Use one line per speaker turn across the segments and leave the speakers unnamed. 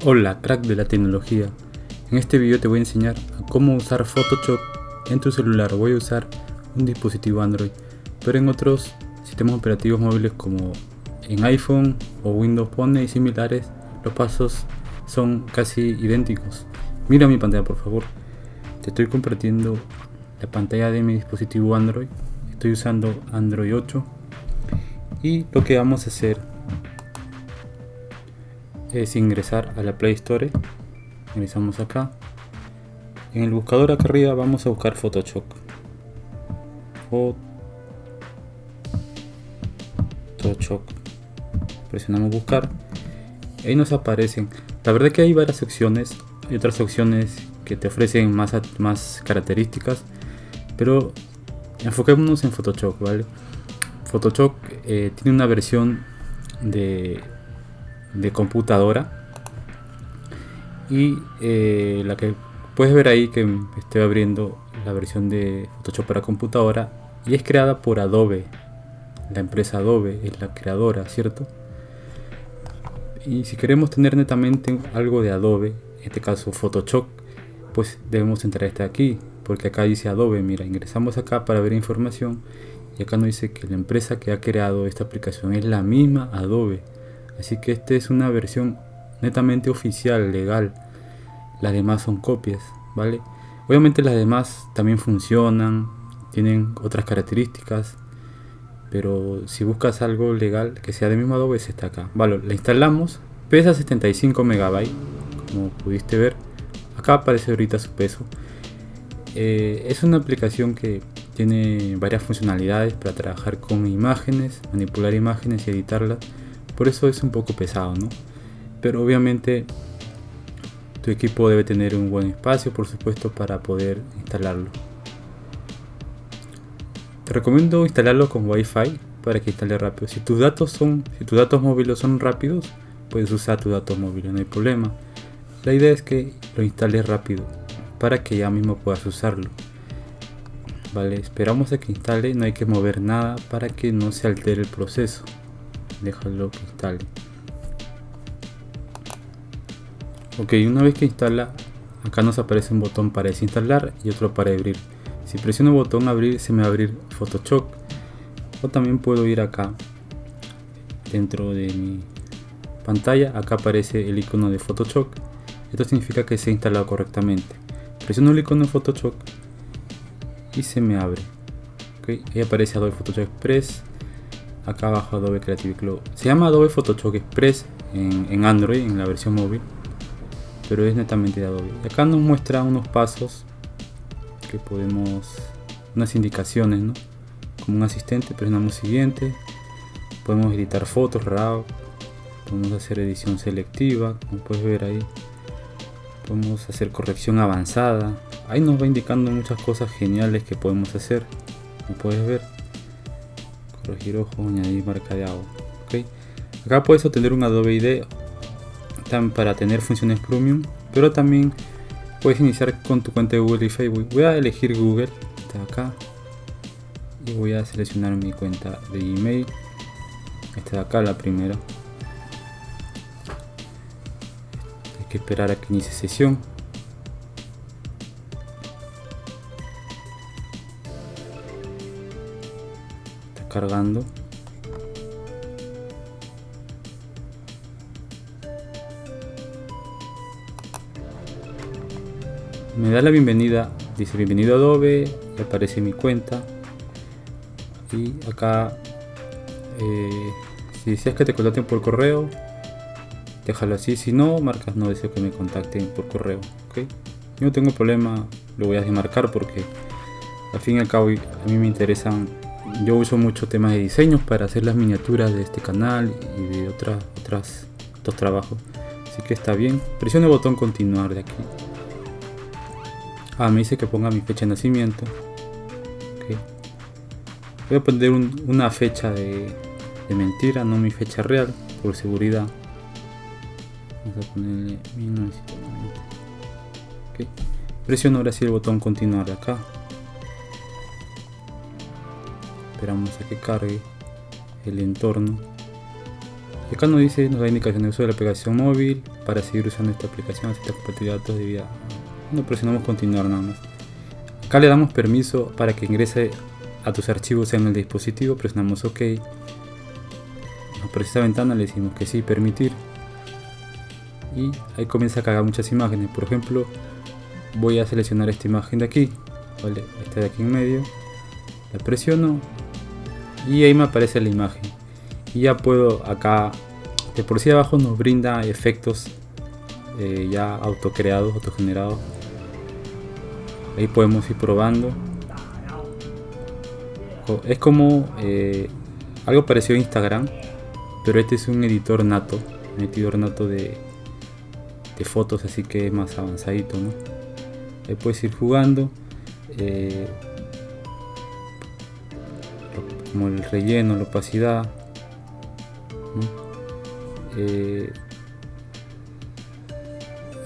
Hola, crack de la tecnología. En este video te voy a enseñar a cómo usar Photoshop en tu celular. Voy a usar un dispositivo Android, pero en otros sistemas operativos móviles como en iPhone o Windows Phone y similares, los pasos son casi idénticos. Mira mi pantalla, por favor. Te estoy compartiendo la pantalla de mi dispositivo Android. Estoy usando Android 8 y lo que vamos a hacer es ingresar a la Play Store. Ingresamos acá. En el buscador acá arriba vamos a buscar Photoshop. Presionamos buscar. Ahí nos aparecen. La verdad que hay varias opciones. Hay otras opciones que te ofrecen más características. Pero enfoquémonos en Photoshop, ¿vale? Photoshop tiene una versión de computadora. Y la que puedes ver ahí, que estoy abriendo la versión de Photoshop para computadora, y es creada por Adobe. La empresa Adobe es la creadora, ¿cierto? Y si queremos tener netamente algo de Adobe, en este caso Photoshop, pues debemos entrar aquí, porque acá dice Adobe. Mira, ingresamos acá para ver información y acá nos dice que la empresa que ha creado esta aplicación es la misma Adobe. Así que esta es una versión netamente oficial, legal. Las demás son copias, ¿vale? Obviamente las demás también funcionan, tienen otras características, pero si buscas algo legal que sea de mismo Adobe, está acá. Vale, la instalamos, pesa 75 megabytes, como pudiste ver. Acá aparece ahorita su peso. Es una aplicación que tiene varias funcionalidades para trabajar con imágenes, manipular imágenes y editarlas. Por eso es un poco pesado, ¿no? Pero obviamente tu equipo debe tener un buen espacio, por supuesto, para poder instalarlo. Te recomiendo instalarlo con Wi-Fi para que instale rápido. Si tus datos móviles son rápidos, puedes usar tu datos móvil, no hay problema. La idea es que lo instales rápido para que ya mismo puedas usarlo. Vale, esperamos a que instale, no hay que mover nada para que no se altere el proceso. Déjalo que instale. Ok, una vez que instala, acá nos aparece un botón para desinstalar y otro para abrir. Si presiono el botón abrir, se me va a abrir Photoshop. O también puedo ir acá dentro de mi pantalla. Acá aparece el icono de Photoshop. Esto significa que se ha instalado correctamente. Presiono el icono de Photoshop y se me abre. Okay, ahí aparece Adobe Photoshop Express. Acá abajo Adobe Creative Cloud. Se llama Adobe Photoshop Express en Android, en la versión móvil, pero es netamente de Adobe. Y acá nos muestra unos pasos que podemos, unas indicaciones, ¿no? Como un asistente, presionamos siguiente. Podemos editar fotos, RAW. Podemos hacer edición selectiva, como puedes ver ahí. Podemos hacer corrección avanzada. Ahí nos va indicando muchas cosas geniales que podemos hacer, como puedes ver. Corregir ojos, añadir marca de agua. ¿Okay? Acá puedes obtener un Adobe IDE para tener funciones premium, pero también puedes iniciar con tu cuenta de Google y Facebook. Voy a elegir Google, está acá, y voy a seleccionar mi cuenta de Gmail. Esta de acá, la primera. Hay que esperar a que inicie sesión. Está cargando. Me da la bienvenida, dice bienvenido a Adobe, y aparece mi cuenta. Y acá si deseas que te contacten por correo, déjalo así. Si no, marcas no deseo que me contacten por correo. ¿Okay? Yo no tengo problema, lo voy a desmarcar porque al fin y al cabo a mí me interesan. Yo uso mucho temas de diseños para hacer las miniaturas de este canal y de otros trabajos, así que está bien. Presiono el botón continuar de aquí. Me dice que ponga mi fecha de nacimiento. Okay. Voy a poner una fecha de mentira, no mi fecha real, por seguridad. Vamos a ponerle 1990. Okay. Presiono ahora sí el botón continuar de acá. Esperamos a que cargue el entorno Y acá nos da indicación de uso de la aplicación móvil. Para seguir usando esta aplicación, esta compatibilidad de datos debida. No presionamos continuar nada más. Acá le damos permiso para que ingrese a tus archivos en el dispositivo, presionamos OK. Nos aparece esta ventana, le decimos que sí, permitir. Y ahí comienza a cargar muchas imágenes. Por ejemplo, voy a seleccionar esta imagen de aquí, ¿vale? Esta de aquí en medio, la presiono y ahí me aparece la imagen. Y ya puedo acá, de por sí abajo nos brinda efectos ya autocreados, autogenerados. Ahí podemos ir probando. Es como algo parecido a Instagram, pero este es un editor nato, de fotos, así que es más avanzadito, ¿no? Ahí puedes ir jugando, como el relleno, la opacidad, ¿no?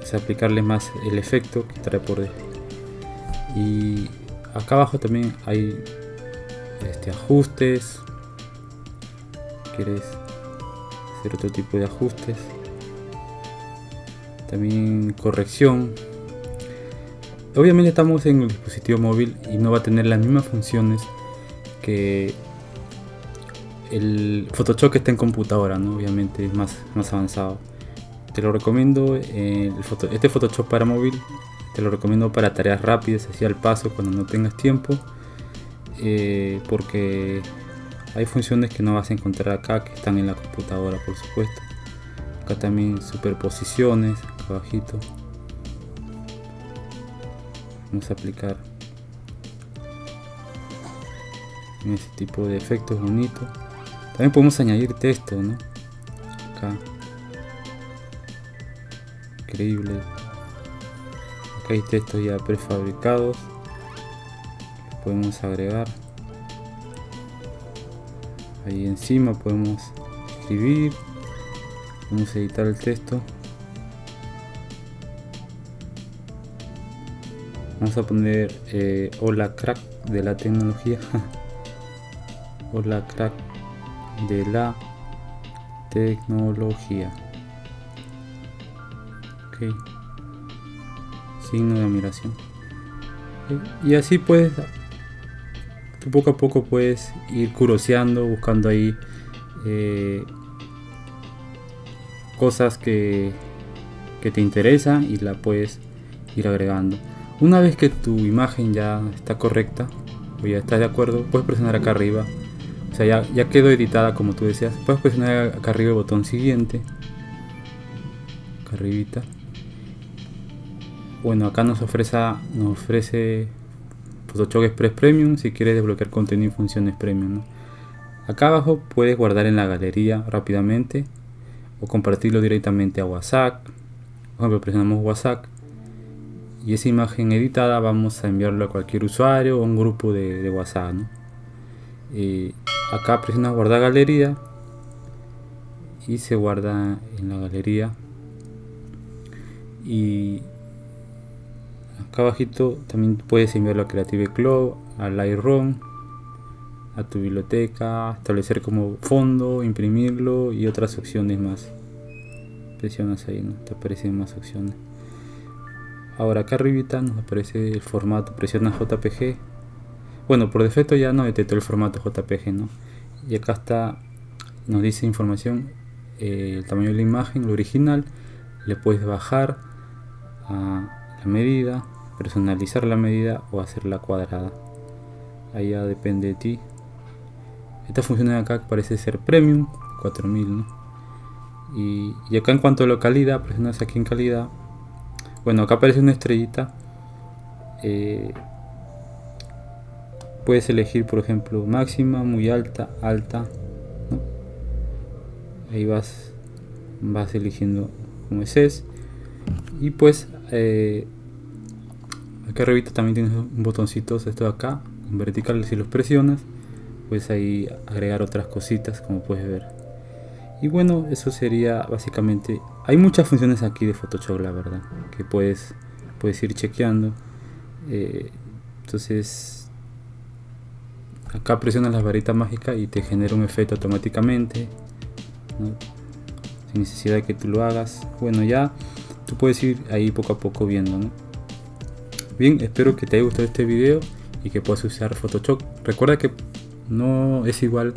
Es aplicarle más el efecto que trae por dentro. Y acá abajo también hay ajustes. ¿Quieres hacer otro tipo de ajustes? También corrección. Obviamente estamos en el dispositivo móvil y no va a tener las mismas funciones que el Photoshop que está en computadora, ¿no? Obviamente es más avanzado. Te lo recomiendo, este Photoshop para móvil te lo recomiendo para tareas rápidas, así al paso, cuando no tengas tiempo, porque hay funciones que no vas a encontrar acá, que están en la computadora, por supuesto. Acá también superposiciones, acá abajito. Vamos a aplicar en ese tipo de efectos bonitos. También podemos añadir texto, ¿no? Acá. Increíble. Acá hay textos ya prefabricados. Los podemos agregar. Ahí encima podemos escribir. Vamos a editar el texto. Vamos a poner hola crack de la tecnología. Hola crack de la tecnología. Ok. Signo de admiración. Okay. Y así puedes, tú poco a poco puedes ir curioseando, buscando ahí cosas que te interesan y la puedes ir agregando. Una vez que tu imagen ya está correcta o ya estás de acuerdo, puedes presionar acá arriba. O sea, ya quedó editada como tú deseas. Puedes presionar acá arriba el botón siguiente. Acá arribita. Bueno, acá nos ofrece Photoshop Express Premium si quieres desbloquear contenido y funciones Premium, ¿no? Acá abajo puedes guardar en la galería rápidamente o compartirlo directamente a WhatsApp. Por ejemplo, presionamos WhatsApp y esa imagen editada vamos a enviarlo a cualquier usuario o un grupo de WhatsApp, ¿no? Acá presionas guardar galería y se guarda en la galería. Y acá abajito también puedes enviarlo a Creative Cloud, a Lightroom, a tu biblioteca, establecer como fondo, imprimirlo y otras opciones más. Presionas ahí, ¿no? Te aparecen más opciones. Ahora acá arribita nos aparece el formato, presionas JPG. Bueno, por defecto ya no detectó el formato JPG, ¿no? Y acá está, nos dice información, el tamaño de la imagen, lo original. Le puedes bajar a la medida, personalizar la medida o hacerla cuadrada. Ahí ya depende de ti. Esta función de acá parece ser Premium, 4000, ¿no? Y acá en cuanto a la calidad, presionas aquí en calidad. Bueno, acá aparece una estrellita. Puedes elegir, por ejemplo, máxima, muy alta, alta, ¿no? Ahí vas eligiendo como es. Y pues acá arriba también tienes un botoncito, esto de acá, en vertical. Si los presionas, puedes ahí agregar otras cositas, como puedes ver. Y bueno, eso sería básicamente. Hay muchas funciones aquí de Photoshop, la verdad, que puedes ir chequeando. Entonces acá presionas la varita mágica y te genera un efecto automáticamente, ¿no? sin necesidad de que tú lo hagas. Bueno, ya tú puedes ir ahí poco a poco viendo, ¿no? Bien, espero que te haya gustado este video y que puedas usar Photoshop. Recuerda que no es igual,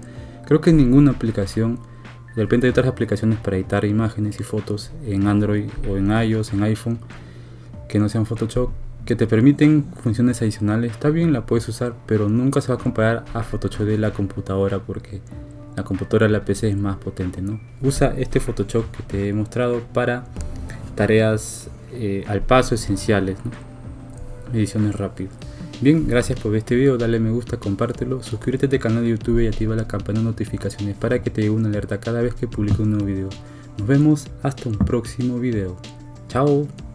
creo que en ninguna aplicación. De repente hay otras aplicaciones para editar imágenes y fotos en Android o en iOS, en iPhone, que no sean Photoshop, que te permiten funciones adicionales. Está bien, la puedes usar, pero nunca se va a comparar a Photoshop de la computadora, porque la computadora de la PC es más potente, ¿no? Usa este Photoshop que te he mostrado para tareas al paso esenciales, ¿no? Ediciones rápidas. Bien, gracias por ver este video, dale me gusta, compártelo, suscríbete a este canal de YouTube y activa la campana de notificaciones para que te llegue una alerta cada vez que publique un nuevo video. Nos vemos hasta un próximo video. Chao.